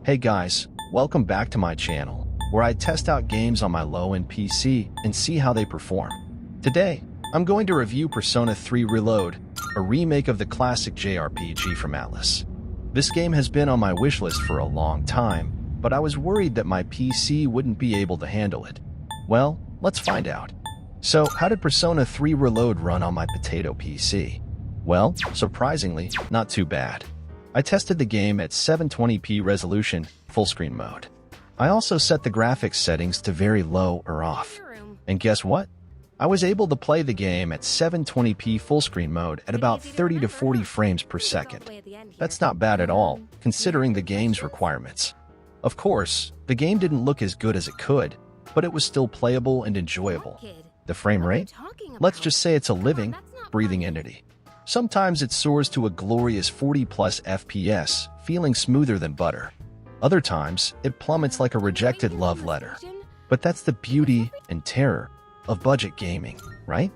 Hey guys, welcome back to my channel, where I test out games on my low-end PC and see how they perform. Today, I'm going to review Persona 3 Reload, a remake of the classic JRPG from Atlus. This game has been on my wishlist for a long time, but I was worried that my PC wouldn't be able to handle it. Well, let's find out. So, how did Persona 3 Reload run on my potato PC? Well, surprisingly, not too bad. I tested the game at 720p resolution, full screen mode. I also set the graphics settings to very low or off. And guess what? I was able to play the game at 720p full screen mode at about 30 to 40 frames per second. That's not bad at all, considering the game's requirements. Of course, the game didn't look as good as it could, but it was still playable and enjoyable. The frame rate? Let's just say it's a living, breathing entity. Sometimes it soars to a glorious 40+ FPS, feeling smoother than butter. Other times, it plummets like a rejected love letter. But that's the beauty and terror of budget gaming, right?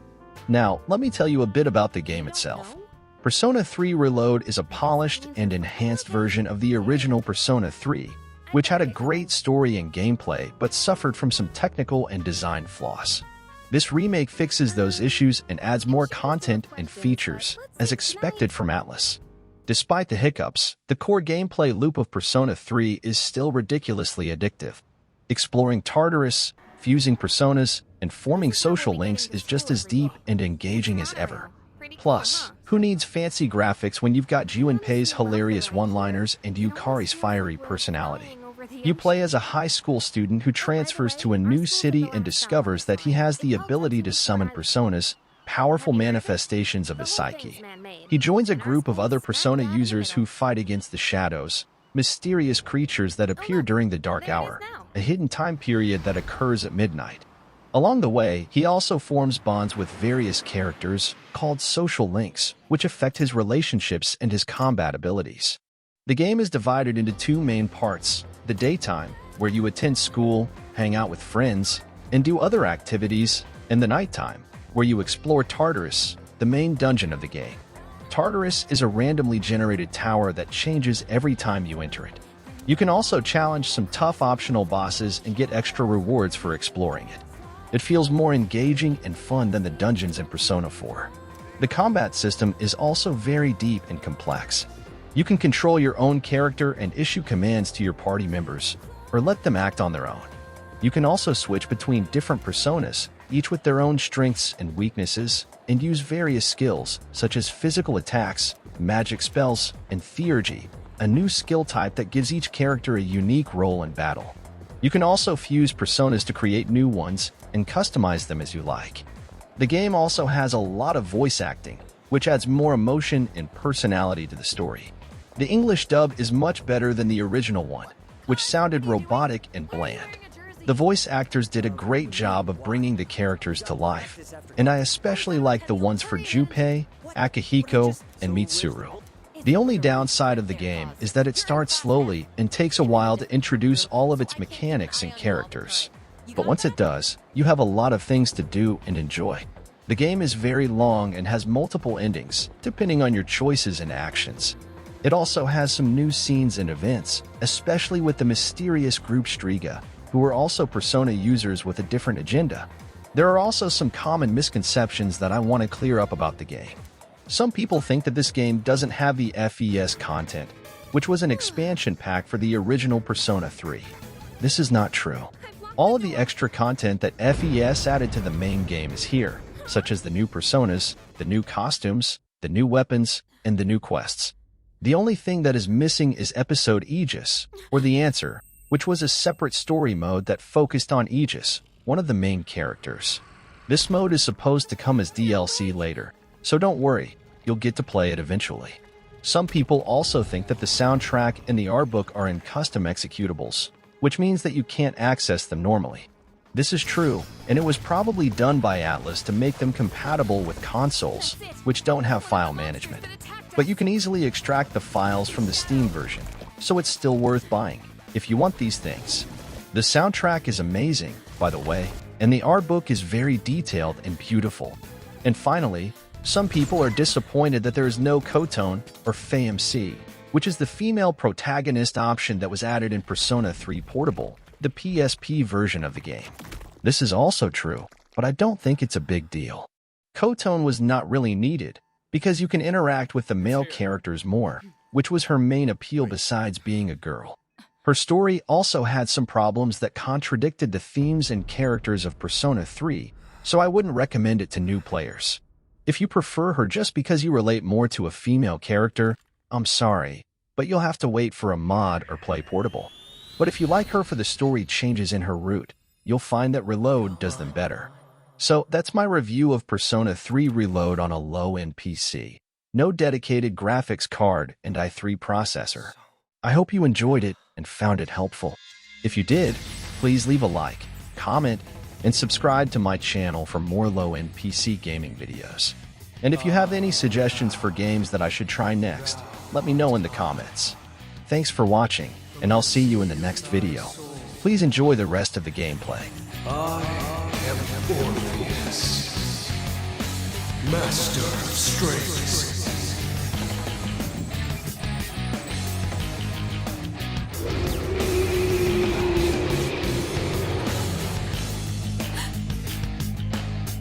Now, let me tell you a bit about the game itself. Persona 3 Reload is a polished and enhanced version of the original Persona 3, which had a great story and gameplay but suffered from some technical and design flaws. This remake fixes those issues and adds more content and features, as expected from Atlus. Despite the hiccups, the core gameplay loop of Persona 3 is still ridiculously addictive. Exploring Tartarus, fusing personas, and forming social links is just as deep and engaging as ever. Plus, who needs fancy graphics when you've got Junpei's hilarious one-liners and Yukari's fiery personality? You play as a high school student who transfers to a new city and discovers that he has the ability to summon personas, powerful manifestations of his psyche. He joins a group of other Persona users who fight against the shadows, mysterious creatures that appear during the dark hour, a hidden time period that occurs at midnight. Along the way, he also forms bonds with various characters, called social links, which affect his relationships and his combat abilities. The game is divided into two main parts: the daytime, where you attend school, hang out with friends, and do other activities, and the nighttime, where you explore Tartarus, the main dungeon of the game. Tartarus is a randomly generated tower that changes every time you enter it. You can also challenge some tough optional bosses and get extra rewards for exploring it. It feels more engaging and fun than the dungeons in Persona 4. The combat system is also very deep and complex. You can control your own character and issue commands to your party members, or let them act on their own. You can also switch between different personas, each with their own strengths and weaknesses, and use various skills, such as physical attacks, magic spells, and theurgy, a new skill type that gives each character a unique role in battle. You can also fuse personas to create new ones and customize them as you like. The game also has a lot of voice acting, which adds more emotion and personality to the story. The English dub is much better than the original one, which sounded robotic and bland. The voice actors did a great job of bringing the characters to life, and I especially like the ones for Junpei, Akihiko, and Mitsuru. The only downside of the game is that it starts slowly and takes a while to introduce all of its mechanics and characters. But once it does, you have a lot of things to do and enjoy. The game is very long and has multiple endings, depending on your choices and actions. It also has some new scenes and events, especially with the mysterious group Striga, who are also Persona users with a different agenda. There are also some common misconceptions that I want to clear up about the game. Some people think that this game doesn't have the FES content, which was an expansion pack for the original Persona 3. This is not true. All of the extra content that FES added to the main game is here, such as the new personas, the new costumes, the new weapons, and the new quests. The only thing that is missing is episode Aegis, or The Answer, which was a separate story mode that focused on Aegis, one of the main characters. This mode is supposed to come as DLC later, so don't worry, you'll get to play it eventually. Some people also think that the soundtrack and the art book are in custom executables, which means that you can't access them normally. This is true, and it was probably done by Atlus to make them compatible with consoles, which don't have file management. But you can easily extract the files from the Steam version, so it's still worth buying if you want these things. The soundtrack is amazing, by the way, and the art book is very detailed and beautiful. And finally, some people are disappointed that there is no Kotone or FAMC, which is the female protagonist option that was added in Persona 3 Portable, the PSP version of the game. This is also true, but I don't think it's a big deal. Kotone was not really needed, because you can interact with the male characters more, which was her main appeal besides being a girl. Her story also had some problems that contradicted the themes and characters of Persona 3, so I wouldn't recommend it to new players. If you prefer her just because you relate more to a female character, I'm sorry, but you'll have to wait for a mod or play Portable. But if you like her for the story changes in her route, you'll find that Reload does them better. So that's my review of Persona 3 Reload on a low-end PC. No dedicated graphics card and i3 processor. I hope you enjoyed it and found it helpful. If you did, please leave a like, comment, and subscribe to my channel for more low-end PC gaming videos. And if you have any suggestions for games that I should try next, let me know in the comments. Thanks for watching, and I'll see you in the next video. Please enjoy the rest of the gameplay. I am Orpheus, Master of Strings.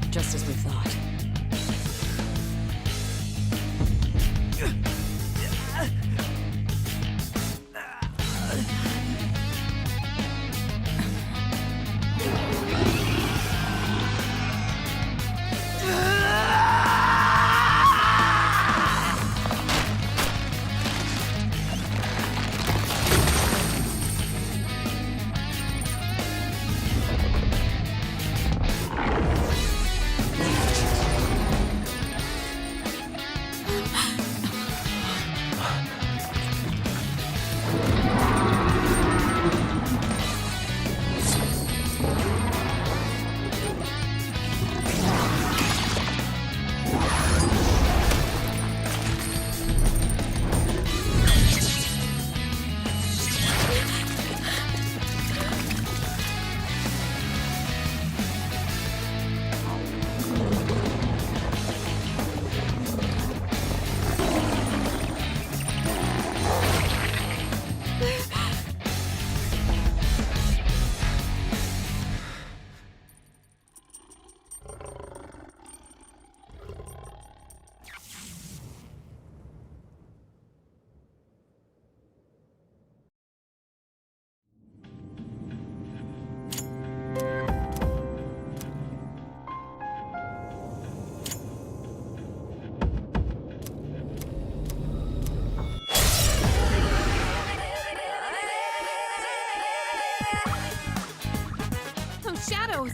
Just as we thought. Shadows!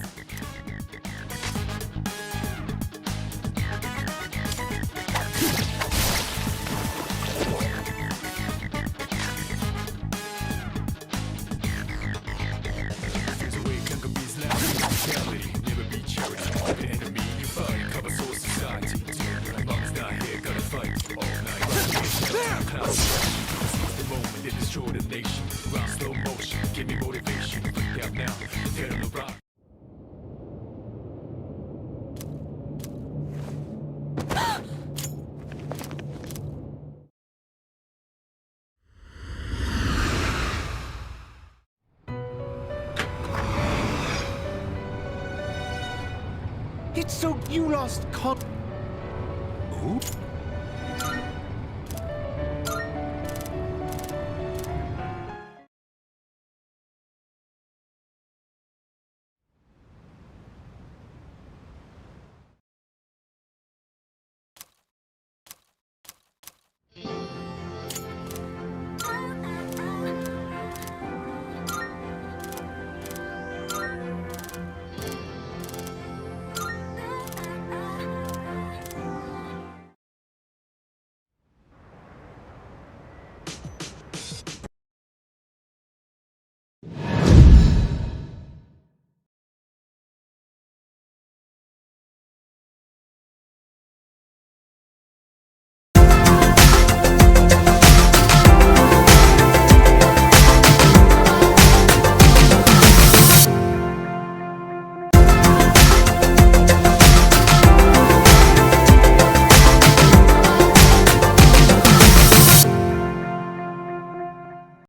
It's so you lost con. Who?